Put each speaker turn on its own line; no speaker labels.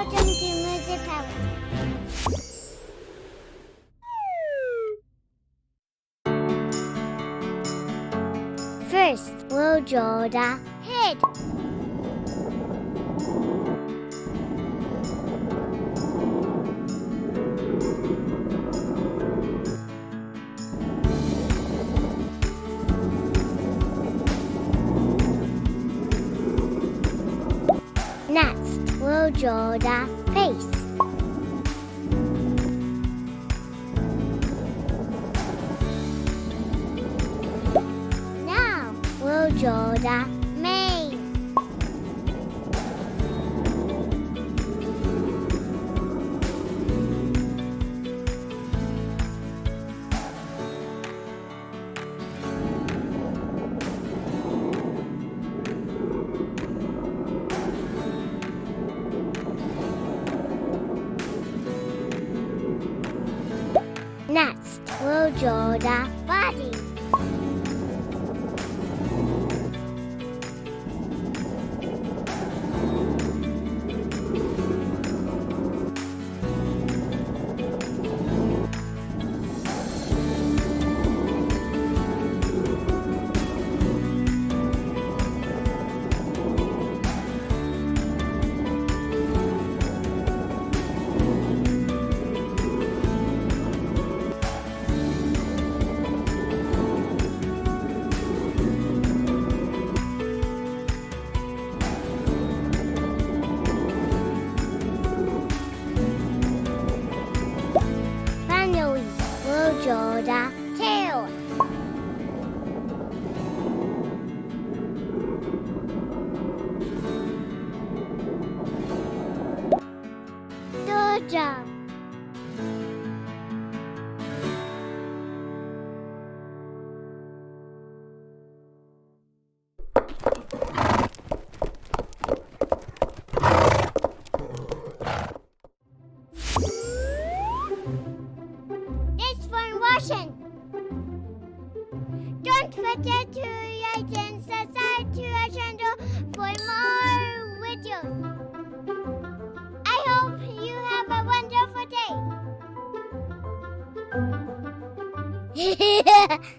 Welcome to Music Palace. First, we'll draw the head. Next, we'll draw the face. Now, we'll draw the mane. Next, we'll draw the body. Finally, we'll draw the tail. Good job. Thanks for watching. Don't forget to like and subscribe to our channel for more videos. I hope you have a wonderful day.